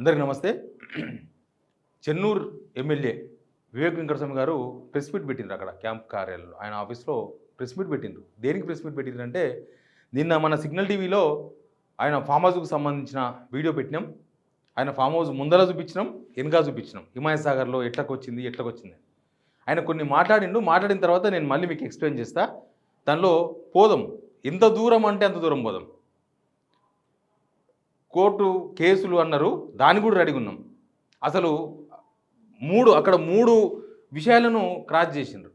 అందరికీ నమస్తే. చెన్నూరు ఎమ్మెల్యే వివేక్ వెంకటస్వామి గారు ప్రెస్ మీట్ పెట్టిండ్రు అక్కడ క్యాంప్ కార్యాలయంలో. ఆయన ఆఫీస్లో ప్రెస్ మీట్ పెట్టిండ్రు. దేనికి ప్రెస్ మీట్ పెట్టిండ్రంటే, నిన్న మన సిగ్నల్ టీవీలో ఆయన ఫామ్ హౌస్కు సంబంధించిన వీడియో పెట్టినాం. ఆయన ఫామ్ హౌస్ ముందర చూపించినాం, వెనక చూపించినాం. హిమాయత్ సాగర్లో ఎట్లకొచ్చింది. ఆయన కొన్ని మాట్లాడిన తర్వాత నేను మళ్ళీ మీకు ఎక్స్ప్లెయిన్ చేస్తా. దానిలో పోదాం, ఎంత దూరం అంటే అంత దూరం పోదాం. కోర్టు కేసులు అన్నారు, దానికి కూడా రెడీగా ఉన్నాం. అసలు మూడు విషయాలను క్రాస్ చేసిండ్రు.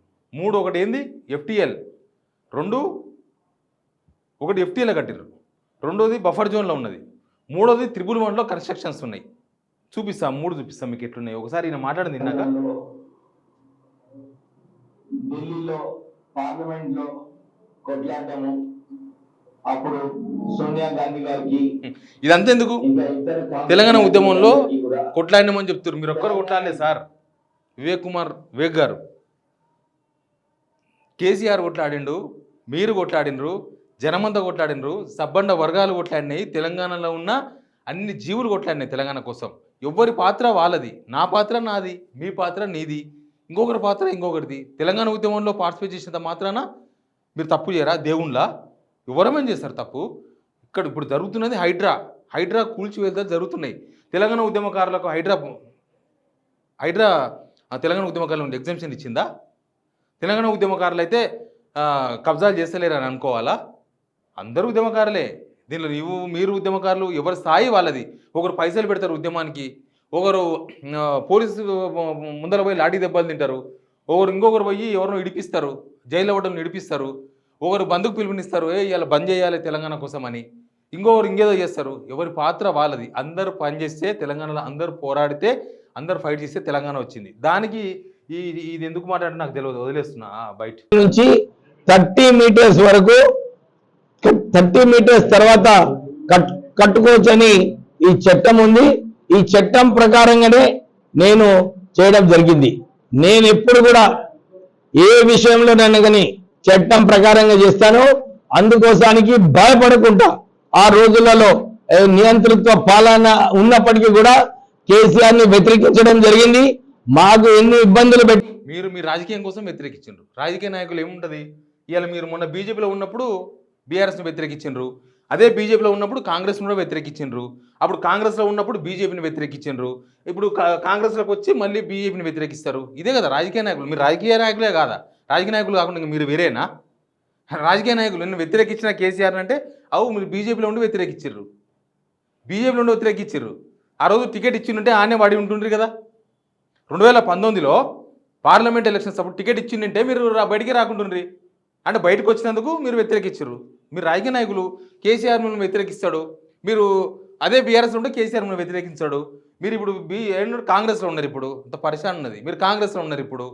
ఒకటి ఏంది ఎఫ్టీఎల్, ఒకటి ఎఫ్టీఎల్ కట్టిండ్రు, రెండోది బఫర్ జోన్లో ఉన్నది, మూడోది 111లో కన్స్ట్రక్షన్స్ ఉన్నాయి. చూపిస్తాం మీకు ఎట్లున్నాయి. ఒకసారి ఈయన మాట్లాడింది తిన్నాక. ఢిల్లీలో పార్లమెంట్లో కొట్లాడము, అప్పుడు సోనియా గాంధీ గారికి ఇదంతా ఎందుకు? తెలంగాణ ఉద్యమంలో కొట్లాడినామని చెప్తారు. మీరు ఒక్కరు కొట్లాడలేదు సార్. వివేక్ గారు, కేసీఆర్ కొట్లాడిండు, మీరు కొట్లాడినరు, జనమంతా కొట్లాడినరు, సబ్బండ వర్గాలు కొట్లాడినాయి, తెలంగాణలో ఉన్న అన్ని జీవులు కొట్లాడినాయి తెలంగాణ కోసం. ఎవరి పాత్ర వాళ్ళది, నా పాత్ర నాది, మీ పాత్ర నీది, ఇంకొకరి పాత్ర ఇంకొకరిది. తెలంగాణ ఉద్యమంలో పార్టిసిపేట్ చేసినంత మాత్రాన మీరు తప్పు చేయరా? దేవుళ్ళ ఎవరమని చేస్తారు తప్పు? ఇప్పుడు జరుగుతున్నది హైడ్రా కూల్చివేత జరుగుతున్నాయి. తెలంగాణ ఉద్యమకారులకు హైడ్రా తెలంగాణ ఉద్యమకారులకు ఎగ్జామ్షన్ ఇచ్చిందా? తెలంగాణ ఉద్యమకారులు అయితే కబ్జాలు చేస్తలేరని అనుకోవాలా? అందరూ ఉద్యమకారులే. దీనిలో మీరు ఉద్యమకారులు, ఎవరి స్థాయి వాళ్ళది. ఒకరు పైసలు పెడతారు ఉద్యమానికి, ఒకరు పోలీసు ముందర పోయి లాఠీ దెబ్బలు తింటారు, ఇంకొకరు పోయి ఎవరినో ఇడిపిస్తారు, జైలు అవ్వడం ఇడిపిస్తారు, ఒకరు బంధుకు పిలుపునిస్తారు, ఇలా బంద్ చేయాలి తెలంగాణ కోసం అని, ఇంకొకరు ఇంకేదో చేస్తారు. ఎవరి పాత్ర వాళ్ళది. అందరూ పనిచేస్తే తెలంగాణలో, అందరూ పోరాడితే, అందరూ ఫైట్ చేస్తే తెలంగాణ వచ్చింది. దానికి ఇది ఎందుకు మాట్లాడితే నాకు తెలియదు, వదిలేస్తున్నా. బయట నుంచి 30 మీటర్స్ వరకు, 30 మీటర్స్ తర్వాత కట్టుకోవచ్చని ఈ చట్టం ఉంది. ఈ చట్టం ప్రకారంగానే నేను చేయడం జరిగింది. నేను ఎప్పుడు కూడా ఏ విషయంలో నన్ను కానీ చట్టం ప్రకారంగా చేస్తాను. అందుకోసానికి భయపడకుండా ఆ రోజులలో నియంతృత్వ పాలన ఉన్నప్పటికీ కూడా కేసీఆర్ని వ్యతిరేకించడం జరిగింది. మాకు ఎన్ని ఇబ్బందులు పెట్టి మీరు మీ రాజకీయం కోసం వ్యతిరేకించారు. రాజకీయ నాయకులు ఏముంటుంది? ఇవాళ మీరు మొన్న బీజేపీలో ఉన్నప్పుడు బీఆర్ఎస్ని వ్యతిరేకించారు, అదే బీజేపీలో ఉన్నప్పుడు కాంగ్రెస్ను కూడా వ్యతిరేకించారు, అప్పుడు కాంగ్రెస్లో ఉన్నప్పుడు బీజేపీని వ్యతిరేకించారు, ఇప్పుడు కాంగ్రెస్లోకి వచ్చి మళ్ళీ బీజేపీని వ్యతిరేకిస్తారు. ఇదే కదా రాజకీయ నాయకులు. మీరు రాజకీయ నాయకులే కాదా? రాజకీయ నాయకులు కాకుండా మీరు వేరేనా? రాజకీయ నాయకులు నిన్ను వ్యతిరేకించిన కేసీఆర్ అంటే మీరు బీజేపీలో ఉండి వ్యతిరేకించారు, ఆ రోజు టికెట్ ఇచ్చిందంటే ఆనే వాడి ఉంటుండ్రు కదా. 2019లో పార్లమెంట్ ఎలక్షన్స్ అప్పుడు టికెట్ ఇచ్చిందంటే మీరు బయటికి రాకుంటుండ్రి అంటే బయటకు వచ్చినందుకు మీరు వ్యతిరేకించారు. మీరు రాజకీయ నాయకులు. కేసీఆర్ మిమ్మల్ని వ్యతిరేకిస్తాడు, మీరు అదే బీఆర్ఎస్ ఉంటే కేసీఆర్ మిమ్మల్ని వ్యతిరేకించాడు. మీరు ఇప్పుడు కాంగ్రెస్లో ఉన్నారు, ఇప్పుడు అంత పరిశాన్ ఉన్నది. మీరు కాంగ్రెస్లో ఉన్నారు, ఇప్పుడు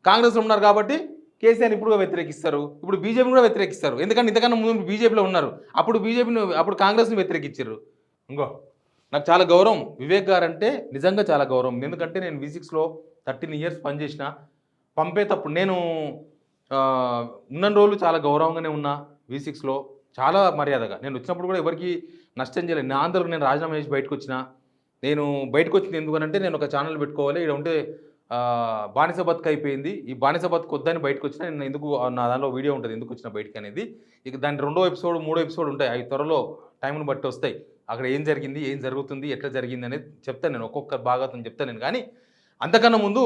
కాంగ్రెస్లో ఉన్నారు కాబట్టి కేసీఆర్ ఇప్పుడు వ్యతిరేకిస్తారు, ఇప్పుడు బీజేపీని కూడా వ్యతిరేకిస్తారు. ఎందుకంటే ఇంతకన్నా ముందు బీజేపీలో ఉన్నారు, అప్పుడు కాంగ్రెస్ని వ్యతిరేకించారు. నాకు చాలా గౌరవం వివేక్ గారు అంటే, నిజంగా చాలా గౌరవం. ఎందుకంటే నేను V6లో 13 ఇయర్స్ పనిచేసిన. పంపేటప్పుడు నేను ఉన్న రోజులు చాలా గౌరవంగానే ఉన్నా. V6లో చాలా మర్యాదగా నేను వచ్చినప్పుడు కూడా ఎవరికి నష్టం చేయలేదు. నా అందరికి నేను రాజీనామా చేసి బయటకు వచ్చిన. నేను బయటకు వచ్చింది ఎందుకనంటే, నేను ఒక ఛానల్ పెట్టుకోవాలి, ఇక్కడ ఉంటే బానిస బతుకు అయిపోయింది, ఈ బానిస బతుకు వద్దని బయటకు వచ్చిన. నేను ఎందుకు, నా దానిలో వీడియో ఉంటుంది ఎందుకు వచ్చిన బయటకు అనేది. ఇక దాని 2వ ఎపిసోడ్ 3వ ఎపిసోడ్ ఉంటాయి, అవి త్వరలో టైంను బట్టి వస్తాయి. అక్కడ ఏం జరిగింది, ఏం జరుగుతుంది, ఎట్లా జరిగింది అనేది చెప్తాను నేను, ఒక్కొక్క భాగం చెప్తాను నేను. కానీ అంతకన్నా ముందు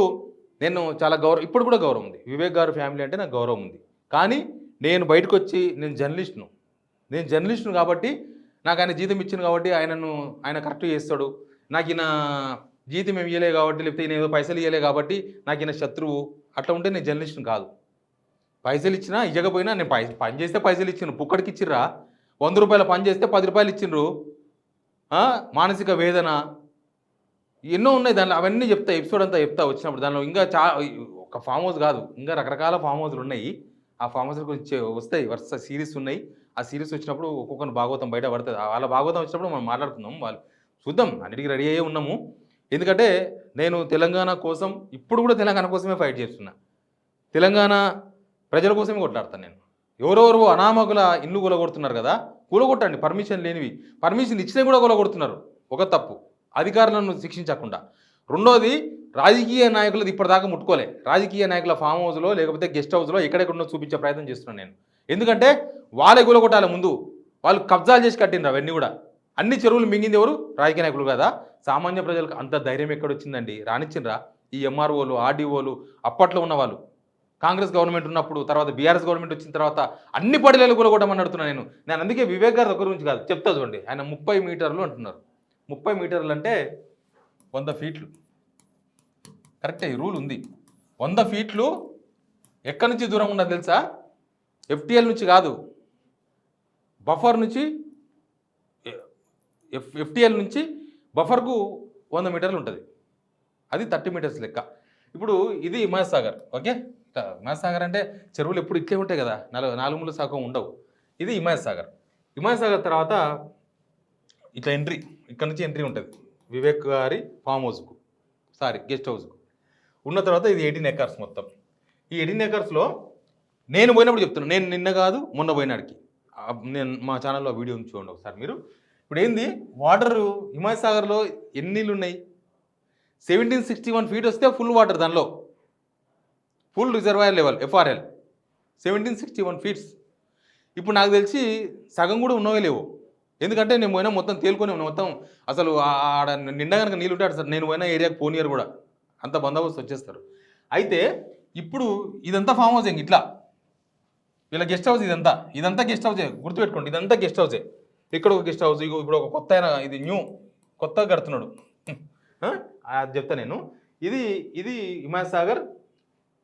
నేను చాలా గౌరవం, ఇప్పుడు కూడా గౌరవం ఉంది. వివేక్ గారు ఫ్యామిలీ అంటే నాకు గౌరవం ఉంది. కానీ నేను బయటకు వచ్చి నేను జర్నలిస్టును కాబట్టి, నాకు ఆయన జీతం ఇచ్చింది కాబట్టి ఆయన కరెక్ట్ చేస్తాడు. నాకు ఈయన జీతం ఏమి ఇవ్వలే కాబట్టి, లేకపోతే ఈయన ఏదో పైసలు ఇవ్వలే కాబట్టి నాకు ఈయన శత్రువు, అట్లా ఉంటే నేను జర్నలిస్టును కాదు. పైసలు ఇచ్చినా ఇవ్వకపోయినా నేను పని చేస్తే పైసలు ఇచ్చిండ్రు, పుక్కడికి ఇచ్చిర్రా. 100 రూపాయల పని చేస్తే 10 రూపాయలు ఇచ్చిండ్రు. మానసిక వేదన ఎన్నో ఉన్నాయి దానిలో, అవన్నీ చెప్తా, ఎపిసోడ్ అంతా చెప్తా వచ్చినప్పుడు. దానిలో ఇంకా ఒక ఫామ్ హౌస్ కాదు, ఇంకా రకరకాల ఫామ్ హౌస్లు ఉన్నాయి. ఆ ఫామ్ హౌస్ గురించి వస్తాయి, వరుస సిరీస్ ఉన్నాయి. ఆ సిరీస్ వచ్చినప్పుడు ఒక్కొక్కరు భాగవతం బయట పడుతుంది. వాళ్ళ భాగవతం వచ్చినప్పుడు మనం మాట్లాడుకుందాం. వాళ్ళు చూద్దాం, అన్నిటికీ రెడీ అయ్యే ఉన్నాము. ఎందుకంటే నేను తెలంగాణ కోసం, ఇప్పుడు కూడా తెలంగాణ కోసమే ఫైట్ చేస్తున్నా. తెలంగాణ ప్రజల కోసమే కొట్లాడతాను నేను. ఎవరెవరు అనామకుల ఇల్లు కూలగొడుతున్నారు కదా, కూలగొట్టండి. పర్మిషన్ లేనివి, పర్మిషన్ ఇచ్చినా కూడా కూలగొడుతున్నారు. ఒక తప్పు. అధికారులను శిక్షించకుండా. రెండోది రాజకీయ నాయకులది ఇప్పటిదాకా ముట్టుకోలే. రాజకీయ నాయకుల ఫామ్ హౌస్లో లేకపోతే గెస్ట్ హౌస్లో ఎక్కడెక్కడో చూపించే ప్రయత్నం చేస్తున్నాను నేను. ఎందుకంటే వాళ్ళే గులగొట్టాలి ముందు. వాళ్ళు కబ్జాలు చేసి కట్టిండ్రు అవన్నీ కూడా. అన్ని చెరువులు మింగింది ఎవరు? రాజకీయ నాయకులు కదా. సామాన్య ప్రజలకు అంత ధైర్యం ఎక్కడొచ్చిందండి? రానిచ్చిండ్రా? ఈ ఎంఆర్ఓలు, ఆర్డీఓలు అప్పట్లో ఉన్న వాళ్ళు కాంగ్రెస్ గవర్నమెంట్ ఉన్నప్పుడు, తర్వాత బీఆర్ఎస్ గవర్నమెంట్ వచ్చిన తర్వాత అన్ని పడిలేలు కూలగొట్టమని అడుగుతున్నాను నేను. అందుకే వివేక్ గారి దగ్గర గురించి కాదు చెప్తా చూడండి. ఆయన 30 మీటర్లు అంటున్నారు. 30 మీటర్లు అంటే 100 ఫీట్లు. కరెక్టే, ఈ రూల్ ఉంది. 100 ఫీట్లు ఎక్కడి నుంచి దూరం ఉన్నది తెలుసా? ఎఫ్టీఎల్ నుంచి కాదు, బఫర్ నుంచి, ఎఫ్టీఎల్ నుంచి బఫర్కు 100 మీటర్లు ఉంటుంది. అది 30 మీటర్స్ లెక్క. ఇప్పుడు ఇది హిమాయత్ సాగర్. ఓకే, హిమాయత్ సాగర్ అంటే చెరువులు ఎప్పుడు ఇట్లే ఉంటాయి కదా, నాలుగు మూల సగం ఉండవు. ఇది హిమాయత్ సాగర్. హిమాయత్ సాగర్ తర్వాత ఇట్లా ఎంట్రీ, ఇక్కడ నుంచి ఎంట్రీ ఉంటుంది వివేక్ గారి ఫామ్ హౌస్కు, గెస్ట్ హౌస్కు. ఉన్న తర్వాత ఇది 18 ఎకర్స్ మొత్తం. ఈ 18 ఎకర్స్లో నేను పోయినప్పుడు చెప్తున్నాను, నేను నిన్న కాదు మొన్న పోయినాడికి. నేను మా ఛానల్లో వీడియో చూడండి ఒకసారి మీరు. ఇప్పుడు ఏంది వాటరు హిమాయత్ సాగర్లో ఎన్ని నీళ్ళు ఉన్నాయి? 1761 ఫీట్ వస్తే ఫుల్ వాటర్, దానిలో full reservoir level FRL 1761 feets. ఇప్పుడు నాకు తెలిసి సగం కూడా ఉన్నవే లేవు. ఎందుకంటే నేను పోయినా మొత్తం తేలుకొని ఉన్నా. మొత్తం అసలు ఆడ నిండా కనుక నీళ్ళు ఉంటాడు సార్, నేను పోయినా ఏరియాకి పోనీయర్ కూడా, అంత బందోబస్తు వచ్చేస్తారు. అయితే ఇప్పుడు ఇదంతా ఫామ్ హౌస్ ఇట్లా వీళ్ళ గెస్ట్ హౌస్, ఇదంతా గెస్ట్ హౌసే, గుర్తుపెట్టుకోండి. ఇదంతా గెస్ట్ హౌసే. ఇక్కడ ఒక గెస్ట్ హౌస్, ఇప్పుడు ఒక కొత్త ఆయన, ఇది కొత్తగా కడుతున్నాడు, అది చెప్తా నేను. ఇది హిమాయత్ సాగర్.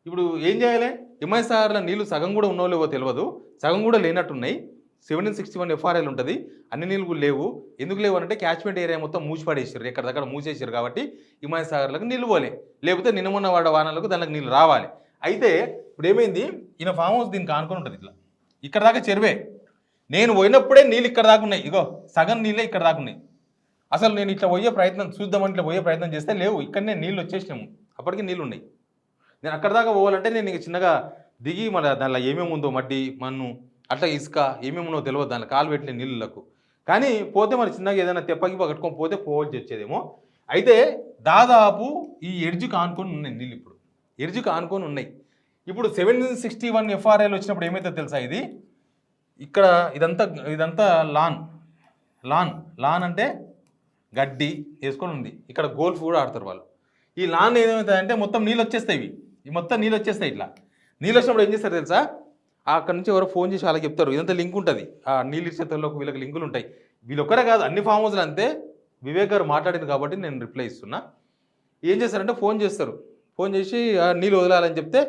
ఇప్పుడు ఏం చేయాలి? హిమాయత్ సాగర్లో నీళ్ళు సగం కూడా ఉన్నో లేవో తెలియదు, సగం కూడా లేనట్టున్నాయి. 1761 ఎఫ్ఆర్ఎల్ ఉంటుంది. అన్ని నీళ్ళు కూడా లేవు. ఎందుకు లేవు అంటే క్యాచ్మెంట్ ఏరియా మొత్తం మూసిపడేసారు, ఎక్కడిదక్కడ మూసేసారు. కాబట్టి హిమాయత్ సాగర్లకు నీళ్ళు పోలే, లేకపోతే నిన్నమొన్న వాడ వానలకు దానికి నీళ్ళు రావాలి. అయితే ఇప్పుడు ఏమైంది, ఈయన ఫామ్ హౌస్ దీనికి ఆనుకొని ఉంటుంది. ఇక్కడ దాకా చెరువే. నేను పోయినప్పుడే నీళ్ళు ఇక్కడ దాకా ఉన్నాయి. ఇగో సగం నీళ్ళే ఇక్కడ దాకా ఉన్నాయి. అసలు నేను ఇట్లా పోయే ప్రయత్నం చూద్దామని ఇట్లా పోయే ప్రయత్నం చేస్తే లేవు, ఇక్కడనే నీళ్ళు వచ్చేసినాము. అప్పటికి నీళ్ళు ఉన్నాయి. నేను అక్కడ దాకా పోవాలంటే నేను ఇక చిన్నగా దిగి మళ్ళీ దానిలో ఏమేమి ఉందో, మడ్డి, మన్ను, అట్లా ఇసుక ఏమేమి ఉన్నో తెలియదు, దానిలో కాలు పెట్టిన నీళ్ళకు. కానీ పోతే మరి చిన్నగా ఏదైనా తెప్పకి పట్టుకొని పోతే పోవాల్సి వచ్చేదేమో. అయితే దాదాపు ఈ ఎడ్జ్కి ఆనుకొని ఉన్నాయి నీళ్ళు. ఇప్పుడు ఎడ్జ్కి ఆనుకొని ఉన్నాయి. ఇప్పుడు 1761 ఎఫ్ఆర్ఎల్ వచ్చినప్పుడు ఏమైతే తెలుసా, ఇది ఇక్కడ ఇదంతా లాన్ అంటే గడ్డి వేసుకొని ఉంది. ఇక్కడ గోల్ఫ్ కూడా ఆడతారు వాళ్ళు. ఈ లాన్ ఏమవుతుందంటే మొత్తం నీళ్ళు వచ్చేస్తాయి. ఈ మొత్తం నీళ్ళు వచ్చేస్తాయి. ఇట్లా నీళ్ళు వచ్చినప్పుడు ఏం చేస్తారు తెలుసా, అక్కడ నుంచి ఎవరో ఫోన్ చేసి వాళ్ళకి చెప్తారు, ఇదంతా లింక్ ఉంటుంది. ఆ నీళ్ళు ఇచ్చేతల్లోకి వీళ్ళకి లింకులు ఉంటాయి. వీళ్ళొక్కరే కాదు, అన్ని ఫామ్ హౌస్లు అంతే. వివేక్ గారు మాట్లాడింది కాబట్టి నేను రిప్లై ఇస్తున్నా. ఏం చేస్తారంటే ఫోన్ చేస్తారు, ఫోన్ చేసి నీళ్ళు వదలాలని చెప్తే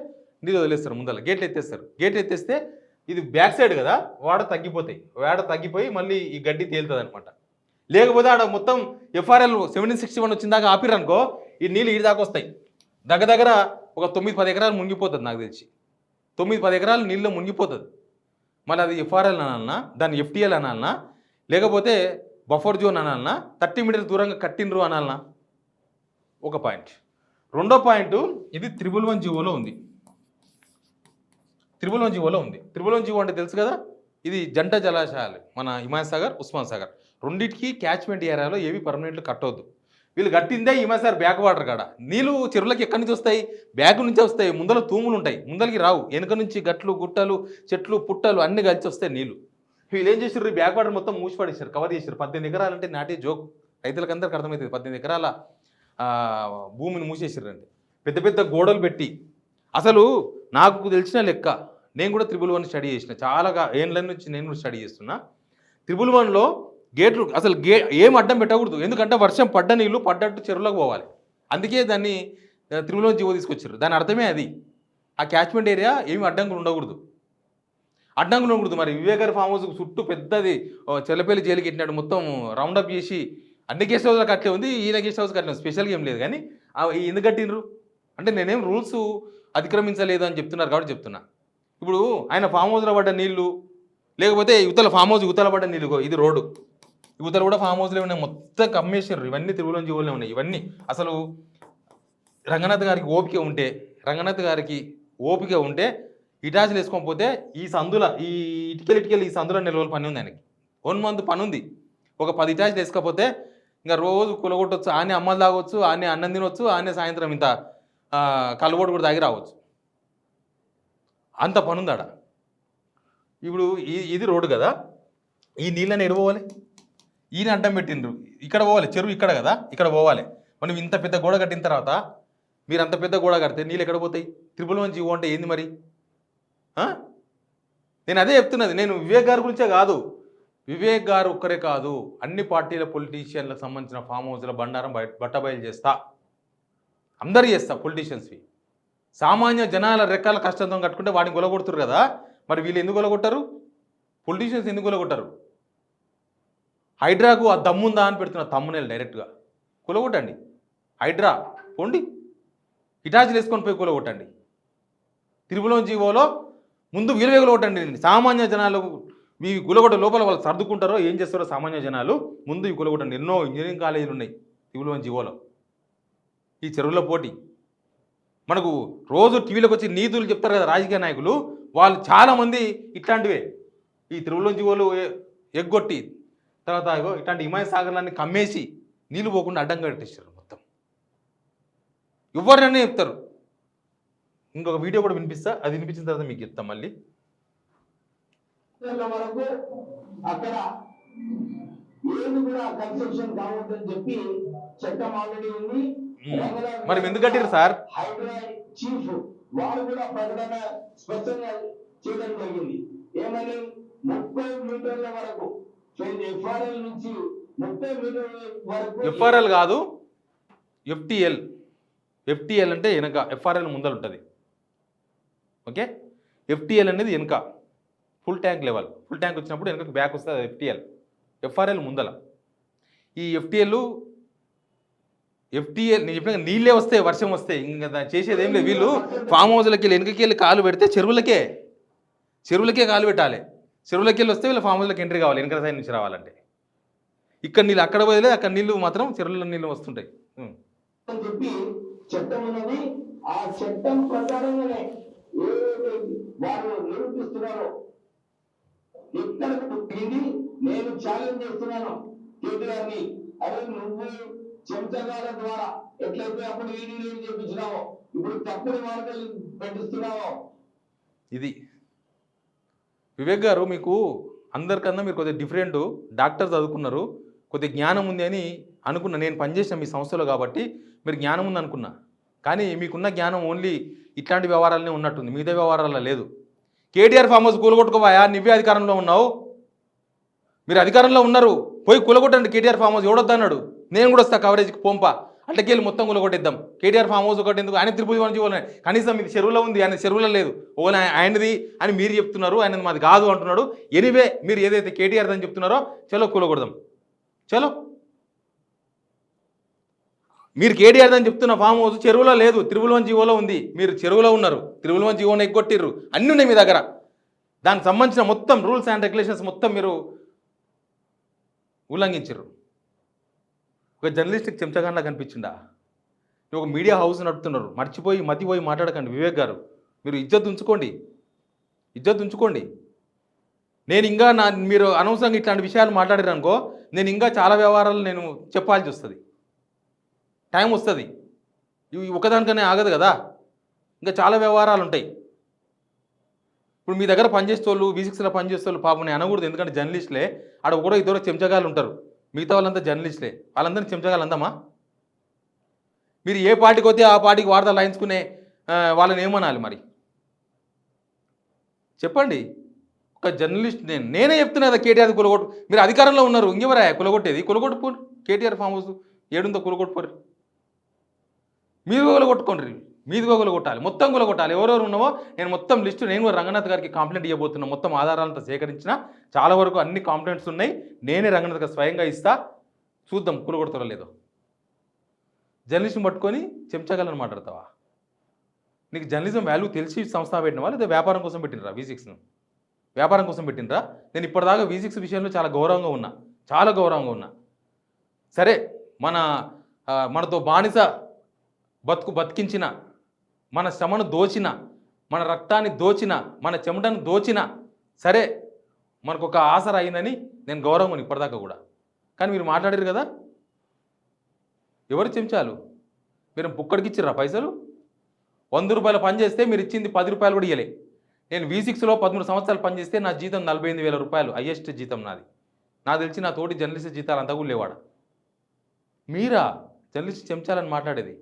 నీళ్ళు వదిలేస్తారు. ముందర గేట్లు ఎత్తేస్తారు. గేట్లు ఎత్తేస్తే ఇది బ్యాక్ సైడ్ కదా, వాడ తగ్గిపోయి మళ్ళీ ఈ గడ్డి తేలుతుంది అనమాట. లేకపోతే ఆడ మొత్తం ఎఫ్ఆర్ఎల్ 1761 వచ్చిందాకా ఆపిరనుకో, ఈ నీళ్ళు ఈడి దాకా వస్తాయి. దగ్గర ఒక 9-10 ఎకరాలు మునిగిపోతుంది. నాకు తెలిసి 9-10 ఎకరాలు నీళ్ళు మునిగిపోతుంది. మళ్ళీ అది ఎఫ్ఆర్ఎల్ అనాలన్నా, దాన్ని ఎఫ్టీఎల్ అనాలన్నా, లేకపోతే బఫర్ జోన్ అనాలన్నా, 30 మీటర్ల దూరంగా కట్టినరు అనాలన్నా. ఒక పాయింట్. రెండో పాయింట్, ఇది 111 జీవోలో ఉంది. 111 జీవో అంటే తెలుసు కదా, ఇది జంట జలాశయాలు, మన హిమాయత్ సాగర్, ఉస్మాన్ సాగర్ రెండింటికి క్యాచ్మెంట్ ఏరియాలో ఏవి పర్మనెంట్లు కట్టవద్దు. వీళ్ళు కట్టిందే హిమాయత్ సాగర్ బ్యాక్ వాటర్ కాడ. నీళ్ళు చెరువులకి ఎక్కడి నుంచి వస్తాయి? బ్యాక్ నుంచి వస్తాయి. ముందర తూములు ఉంటాయి, ముందరికి రావు. వెనుక నుంచి గట్లు, గుట్టలు, చెట్లు, పుట్టలు అన్ని కలిసి వస్తాయి నీళ్ళు. వీళ్ళు ఏం చేసారు, బ్యాక్ వాటర్ మొత్తం మూసిపడేసారు, కవర్ చేశారు. 18 ఎకరాలు అంటే నాటే జోక్, రైతులకు అందరికి అర్థమవుతుంది. 18 ఎకరాల భూమిని మూసేసారండి. పెద్ద గోడలు పెట్టి. అసలు నాకు తెలిసిన లెక్క, నేను కూడా 111 స్టడీ చేసిన, చాలా ఏళ్ళ నుంచి నేను కూడా స్టడీ చేస్తున్నా. 111లో గేట్లు అసలు ఏం అడ్డం పెట్టకూడదు. ఎందుకంటే వర్షం పడ్డ నీళ్ళు పడ్డట్టు చెరువులోకి పోవాలి. అందుకే దాన్ని 111 జీవో తీసుకొచ్చారు. దాని అర్థమే అది. ఆ క్యాచ్మెంట్ ఏరియా ఏమి అడ్డంకులు ఉండకూడదు. మరి వివేక్ గారి ఫామ్ హౌస్ చుట్టూ పెద్దది చెల్లపల్లి జైలుకి పెట్టినాడు, మొత్తం రౌండప్ చేసి అన్ని గెస్ట్ హౌస్లకు అట్లే ఉంది. ఈయన గెస్ట్ హౌస్కి అట్లే స్పెషల్గా ఏం లేదు. కానీ ఎందుకు కట్టినరు అంటే నేనేం రూల్స్ అతిక్రమించలేదు అని చెప్తున్నారు కాబట్టి చెప్తున్నా. ఇప్పుడు ఆయన ఫామ్ హౌస్లో పడ్డ నీళ్ళు, లేకపోతే యువతల ఫామ్ హౌస్ యువతల పడ్డ నీళ్ళు, ఇది రోడ్డు యువతలు కూడా ఫామ్ హౌస్లో ఉన్నాయి, మొత్తం కమ్మేసారు. ఇవన్నీ 111 జీవోలో ఉన్నాయి. ఇవన్నీ అసలు రంగనాథ్ గారికి ఓపిక ఉంటే ఇటాచులు వేసుకోకపోతే ఈ సందుల ఈ ఇటుకలు ఈ సందులో నిల్వలు పని ఉంది ఆయనకి. 1 మంత్ పని ఉంది. ఒక 10 ఇటాచులు వేసుకోకపోతే ఇంకా రోజు కులగొట్టవచ్చు, ఆనే అమ్మలు తాగొచ్చు, ఆనే అన్నం తినవచ్చు, ఆనే సాయంత్రం ఇంత కలుగొట్టు కూడా తాగి రావచ్చు. అంత పనుందాడ. ఇప్పుడు ఇది రోడ్డు కదా, ఈ నీళ్ళని ఎడు పోవాలి? ఈయన అడ్డం పెట్టిండ్రు, ఇక్కడ పోవాలి, చెరువు ఇక్కడ కదా, ఇక్కడ పోవాలి. మనం ఇంత పెద్ద గోడ కట్టిన తర్వాత మీరు అంత పెద్ద గోడ కడితే నీళ్ళు ఎక్కడ పోతాయి? త్రిపుల్ జీవో అంటే ఏంది మరి? నేను అదే చెప్తున్నది. నేను వివేక్ గారి గురించే కాదు, వివేక్ గారు ఒక్కరే కాదు, అన్ని పార్టీల పొలిటీషియన్లకు సంబంధించిన ఫామ్ హౌస్ల బండారం బట్టబయలు చేస్తా, అందరు చేస్తా. పొలిటీషియన్స్వి సామాన్య జనాల రెక్కల కష్టంతో కట్టుకుంటే వాడిని గొలగొడుతురు కదా, మరి వీళ్ళు ఎందుకు గొలగొట్టరు? పొలిటీషియన్స్ ఎందుకు గొలగొట్టరు? హైడ్రాకు ఆ దమ్ముందా అని పెడుతున్న తమ్మునేలు డైరెక్ట్గా కులగొట్టండి. హైడ్రా పోండి, హిటాచీలు వేసుకొని పోయి కులగొట్టండి. త్రిపుల్ జీవోలో ముందు వీలు కొట్టండి. సామాన్య జనాలు మీ కులగొట్ట లోపల వాళ్ళు సర్దుకుంటారో ఏం చేస్తారో సామాన్య జనాలు, ముందు ఈ కులగొట్టండి. ఎన్నో ఇంజనీరింగ్ కాలేజీలు ఉన్నాయి త్రిపుల్ జీవోలో. ఈ చెరువుల పోటీ మనకు రోజు టీవీలోకి వచ్చి నీతులు చెప్తారు కదా రాజకీయ నాయకులు, వాళ్ళు చాలామంది ఇట్లాంటివే. ఈ త్రిపుల్ జీవోలు ఎగ్గొట్టి తర్వాత ఇట్లాంటి హిమాయత్ సాగర్లన్నీ కమ్మేసి నీళ్ళు పోకుండా అడ్డంగా కట్టేస్తారు మొత్తం. ఎవరైనా చెప్తారు. ఇంకొక వీడియో కూడా వినిపిస్తా, అది వినిపించిన తర్వాత మీకు చెప్తాం మళ్ళీ. వరకు అక్కడ ఏది కూడా కన్స్ట్రక్షన్ కావద్దని చెప్పి చట్టం ఆల్రెడీ ఉంది. మరి ఎందుకు కట్టారు సార్? హైడ్రా చీఫ్ వారు కూడా ప్రకటన స్పష్టంగా చేయడం జరిగింది. ఏమని 30 మీటర్ల వరకు ఎఫ్ఆర్ఎల్ నుంచి 30 మీటర్ల వరకు, ఎఫ్ఆర్ఎల్ కాదు ఎఫ్టిఎల్. ఎఫ్టిఎల్ అంటే వెనక, ఎఫ్ఆర్ఎల్ ముందర ఉంటుంది. ఓకే, ఎఫ్టిఎల్ అనేది వెనక full tank level. Full tank వచ్చినప్పుడు వెనక బ్యాక్ వస్తుంది ఎఫ్టిఎల్. ఎఫ్ఆర్ఎల్ ముందల. ఈ ఎఫ్టిఎల్ నేను చెప్పిన నీళ్ళే వస్తే, వర్షం వస్తే ఇంకా చేసేది ఏం లేదు. వీళ్ళు ఫామ్ హౌస్లకి వెళ్ళి వెనకకి వెళ్ళి కాలు పెడితే చెరువులకే కాలు పెట్టాలి. చెరువులకి వెళ్ళి వస్తే వీళ్ళు ఫామ్ హౌస్లోకి ఎంట్రీ కావాలి వెనక సైడ్ నుంచి రావాలంటే. ఇక్కడ నీళ్ళు అక్కడ పోయలేదు, అక్కడ నీళ్ళు మాత్రం చెరువుల నీళ్ళు వస్తుంటాయి. చెప్పి చట్టం ఉన్నది. ఆ చట్టం ప్రకారంగానే ఏదైతే వారు నిరూపిస్తున్నారో ఎక్కడ ఇది నేను ఛాలెంజ్ చేస్తున్నాను కేటీఆర్ని. అదే నువ్వు చెంచగాల ద్వారా ఎట్లయితే అప్పుడు ఈడీ చెప్పించినావో, ఇప్పుడు తప్పుడు వార్తలు పెట్టిస్తున్నావో. ఇది వివేక్ గారు, మీకు అందరికన్నా మీరు కొద్దిగా డిఫరెంట్. డాక్టర్ చదువుకున్నారు, కొద్దిగా జ్ఞానం ఉంది అని అనుకున్నా. నేను పనిచేసిన మీ సంస్థలో కాబట్టి మీరు జ్ఞానం ఉంది అనుకున్నా. కానీ మీకున్న జ్ఞానం ఓన్లీ ఇట్లాంటి వ్యవహారాలనే ఉన్నట్టుంది, మిగతా వ్యవహారాల్లో లేదు. కేటీఆర్ ఫామ్ హౌస్ కూలగొట్టుకోవాయా? నువ్వే అధికారంలో ఉన్నావు, మీరు అధికారంలో ఉన్నారు, పోయి కూలగొట్టండి కేటీఆర్ ఫామ్ హౌస్. ఎవడొద్దన్నాడు? నేను కూడా వస్తా కవరేజ్కి పంపా, అట్లకెళ్ళి మొత్తం కూలగొట్టేద్దాం. కేటీఆర్ ఫామ్ హౌస్ ఒకటి ఎందుకు? ఆయన తిరుపతి జీవోలు కనీసం ఇది చెరువులో ఉంది, ఆయన చెరువులో లేదు. ఓ ఆయనది అని మీరు చెప్తున్నారు, ఆయనది మాది కాదు అంటున్నాడు. ఎనీవే మీరు ఏదైతే కేటీఆర్ అని చెప్తున్నారో చలో కూలగొడదాం. చలో, మీరు కేటీఆర్ అని చెప్తున్న ఫామ్ హౌస్ చెరువులో లేదు, త్రిపుల్ జీవోలో ఉంది. మీరు చెరువులో ఉన్నారు, త్రిపుల్ జీవోని ఎగ్గొట్టిర్రు, అన్నీ ఉన్నాయి మీ దగ్గర. దానికి సంబంధించిన మొత్తం రూల్స్ అండ్ రెగ్యులేషన్స్ మొత్తం మీరు ఉల్లంఘించారు. ఒక జర్నలిస్ట్కి చెంచగాన్లా కనిపించిందా? ఒక మీడియా హౌస్ నడుపుతున్నారు, మతిపోయి మాట్లాడకండి వివేక్ గారు. మీరు ఇజ్జత్ ఉంచుకోండి. నేను ఇంకా మీరు అనవసరంగా ఇట్లాంటి విషయాలు మాట్లాడారు అనుకో, నేను ఇంకా చాలా వ్యవహారాలు నేను చెప్పాల్సి వస్తుంది, టైం వస్తుంది. ఇవి ఒకదానికనే ఆగదు కదా, ఇంకా చాలా వ్యవహారాలు ఉంటాయి. ఇప్పుడు మీ దగ్గర పనిచేసేవాళ్ళు, V6లో పనిచేసేవాళ్ళు పాపం నేను అనకూడదు, ఎందుకంటే జర్నలిస్టులే. ఆడ ఒకరో ఇద్దరు చెంచగాలు ఉంటారు, మిగతా వాళ్ళంతా జర్నలిస్టులే. వాళ్ళందరినీ చెంచగాలు అందామా? మీరు ఏ పార్టీకి వస్తే ఆ పార్టీకి వార్తలు రాయించుకునే వాళ్ళని ఏమనాలి మరి చెప్పండి? ఒక జర్నలిస్ట్ నేనే చెప్తున్నా కదా, కేటీఆర్ కులగొట్టు. మీరు అధికారంలో ఉన్నారు, ఇంకెవరా కులగొట్టేది? కులగొట్టుకోరు. కేటీఆర్ ఫామ్ హౌస్ ఏడుందో కులగొట్టుకోరు. మీరు కొట్టుకోండి, మీది కొట్టాలి, మొత్తం కొట్టాలి. ఎవరెవరు ఉన్నామో నేను మొత్తం లిస్టు, నేను కూడా రంగనాథ్ గారికి కంప్లైంట్ ఇవ్వబోతున్నా. మొత్తం ఆధారాలతో సేకరించిన చాలా వరకు అన్ని కంప్లైంట్స్ ఉన్నాయి. నేనే రంగనాథ్ గారు స్వయంగా ఇస్తా, చూద్దాం కూలగొడతారో లేదో. జర్నలిస్ట్ని పట్టుకొని చెంచగలను మాట్లాడతావా? నీకు జర్నలిజం వాల్యూ తెలిసి సంస్థ పెట్టినవా, లేదా వ్యాపారం కోసం పెట్టినరా? V6ను వ్యాపారం కోసం పెట్టినరా? నేను ఇప్పటిదాకా V6 విషయంలో చాలా గౌరవంగా ఉన్నా. సరే, మనతో బానిస బతికించిన, మన శ్రమను దోచిన, మన రక్తాన్ని దోచిన, మన చెమటను దోచిన, సరే మనకు ఒక ఆసర అయిందని నేను గౌరవం ఇప్పటిదాకా కూడా. కానీ మీరు మాట్లాడారు కదా, ఎవరు చెంచాలు? మీరు పుక్కడికి ఇచ్చిర్రా పైసలు? 100 రూపాయల పని చేస్తే మీరు ఇచ్చింది 10 రూపాయలు కూడా ఇవ్వలే. నేను V6లో 13 సంవత్సరాలు పనిచేస్తే నా జీతం 48,000 రూపాయలు, హైయెస్ట్ జీతం నాది. నాకు తెలిసి నా తోటి జర్నలిస్ట్ జీతాలు అంతా కూడా లేవాడ. మీరా జర్నలిస్ట్ చెంచాలని మాట్లాడేది?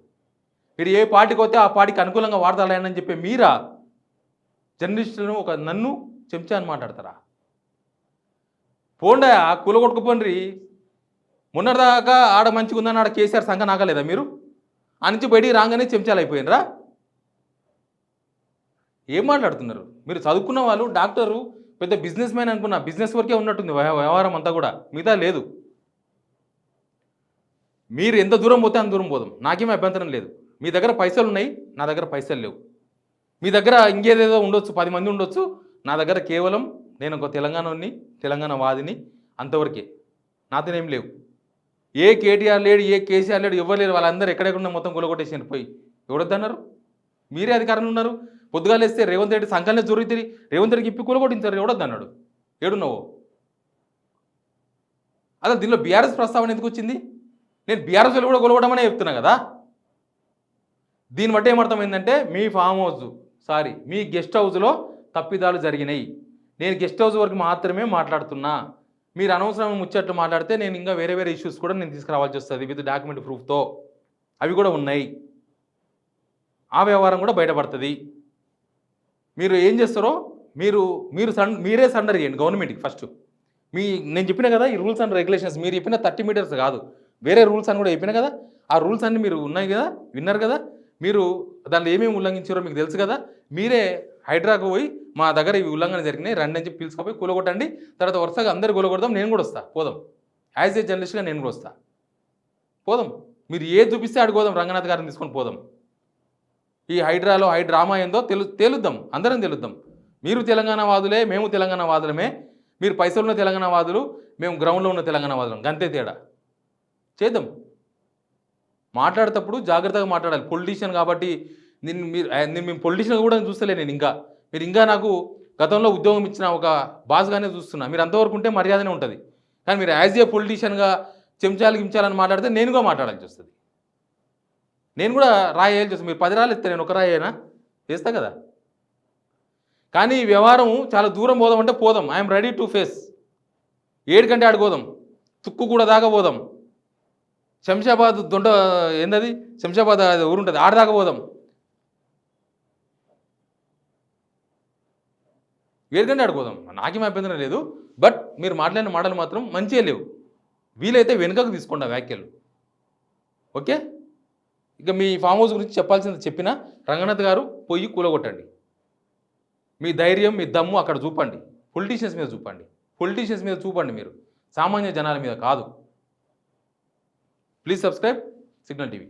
మీరు ఏ పార్టీకి వస్తే ఆ పార్టీకి అనుకూలంగా వాడతాడని చెప్పి మీరా జర్నలిస్టులను నన్ను చెంచా అని మాట్లాడతారా? పోండా కూలగొట్టుకుపోండి. మొన్నటిదాకా ఆడ మంచిగా ఉందని ఆడ కేసీఆర్ సంఘం నాగలేదా మీరు? ఆ నుంచి బయటికి రాగానే చెంచాలు అయిపోయినరా? ఏం మాట్లాడుతున్నారు మీరు? చదువుకున్న వాళ్ళు, డాక్టరు, పెద్ద బిజినెస్ మ్యాన్ అనుకున్నా, బిజినెస్ వరకే ఉన్నట్టుంది వ్యవహారం అంతా కూడా, మిగతా లేదు. మీరు ఎంత దూరం పోతే అంత దూరం పోదాం, నాకేమీ అభ్యంతరం లేదు. మీ దగ్గర పైసలు ఉన్నాయి, నా దగ్గర పైసలు లేవు. మీ దగ్గర ఇంకేదేదో ఉండొచ్చు, 10 మంది ఉండొచ్చు, నా దగ్గర కేవలం నేను ఒక తెలంగాణని, తెలంగాణ వాదిని, అంతవరకే. నాతోనేం లేవు. ఏ కేటీఆర్ లేడు, ఏ కేసీఆర్ లేడు, ఎవరు లేరు. వాళ్ళందరూ ఎక్కడెక్కడ మొత్తం కూలగొట్టేసారు. పోయి ఎవరొద్దన్నారు? మీరే అధికారంలో ఉన్నారు. పొద్దుగాలు వేస్తే రేవంత్ రెడ్డి సంఘాలనే జరుగుతుంది, రేవంత్ రెడ్డికి ఇప్పి కూలగొట్టించారు. ఎవడొద్దన్నాడు? ఏడున్నావు? అసలు దీనిలో బీఆర్ఎస్ ప్రస్తావన ఎందుకు వచ్చింది? నేను బీఆర్ఎస్ వాళ్ళు కూడా కూలగొట్టమనే చెప్తున్నా కదా. దీన్ని బట్టి ఏమర్థమైందంటే మీ ఫామ్ హౌస్, మీ గెస్ట్ హౌస్లో తప్పిదాలు జరిగినాయి. నేను గెస్ట్ హౌస్ వరకు మాత్రమే మాట్లాడుతున్నా. మీరు అనవసరమైన ముచ్చట్లు మాట్లాడితే నేను ఇంకా వేరే వేరే ఇష్యూస్ కూడా నేను తీసుకురావాల్సి వస్తుంది విత్ డాక్యుమెంట్ ప్రూఫ్తో. అవి కూడా ఉన్నాయి. ఆ వ్యవహారం కూడా బయటపడుతుంది. మీరు ఏం చేస్తారో మీరే సరెండర్ చేయండి గవర్నమెంట్కి ఫస్ట్. నేను చెప్పిన కదా ఈ రూల్స్ అండ్ రెగ్యులేషన్స్, మీరు చెప్పిన 30 మీటర్స్ కాదు, వేరే రూల్స్ అని కూడా చెప్పిన కదా. ఆ రూల్స్ అన్నీ మీరు ఉన్నాయి కదా, విన్నారు కదా. మీరు దాంట్లో ఏమేమి ఉల్లంఘించారో మీకు తెలుసు కదా. మీరే హైడ్రాకు పోయి మా దగ్గర ఇవి ఉల్లంఘన జరిగినాయి రండి అని చెప్పి పిలుచుకుపోయి కూలగొట్టండి. తర్వాత వరుసగా అందరు కూలగొడదాం, నేను కూడా వస్తా, పోదాం. యాజ్ ఏ జర్నలిస్ట్గా నేను కూడా వస్తా, పోదాం. మీరు ఏది చూపిస్తే అడుగుదాం, రంగనాథ్ గారిని తీసుకొని పోదాం. ఈ హైడ్రామా ఏందో తేలుద్దాం, అందరం తెలుద్దాం. మీరు తెలంగాణ వాదులే, మేము తెలంగాణ వాదులమే. మీరు పైసలున్న తెలంగాణ వాదులు, మేము గ్రౌండ్లో ఉన్న తెలంగాణ వాదులం, గంతే తేడా. చేద్దాం. మాట్లాడేటప్పుడు జాగ్రత్తగా మాట్లాడాలి. పొలిటీషియన్ కాబట్టి మేము పొలిటీషియన్ కూడా చూస్తలే. మీరు ఇంకా నాకు గతంలో ఉద్యోగం ఇచ్చిన ఒక బాస్గానే చూస్తున్నా. మీరు అంతవరకు ఉంటే మర్యాదనే ఉంటుంది. కానీ మీరు యాజ్ ఏ పొలిటీషియన్గా గించాలని మాట్లాడితే నేను కూడా మాట్లాడాల్సి వస్తుంది. నేను కూడా రాయేయాల్సి వస్తుంది. మీరు 10 రాళ్ళు ఇస్తే నేను 1 రాయేనా చేస్తా కదా. కానీ ఈ వ్యవహారం చాలా దూరం పోదామంటే పోదాం. I'm ready to face. 7 గంటే ఆడుకోదాం, తుక్కు కూడా దాకా పోదాం. శంషాబాద్ ఏందది శంషాబాద్ ఊరుంటుంది, ఆడదాకా పోదాం. 7 గంటే ఆడుకోదాం, నాకేం అభ్యంతరం లేదు. బట్ మీరు మాట్లాడిన మాటలు మాత్రం మంచిగా లేవు. వీలైతే వెనుకకు తీసుకోండి ఆ వ్యాఖ్యలు. ఓకే. ఇక మీ ఫామ్ హౌస్ గురించి చెప్పాల్సింది చెప్పినా. రంగనాథ్ గారు పోయి కూలగొట్టండి. మీ ధైర్యం, మీ దమ్ము అక్కడ చూపండి. పొలిటీషియన్స్ మీద చూపండి. మీరు సామాన్య జనాల మీద కాదు. Please subscribe signal TV.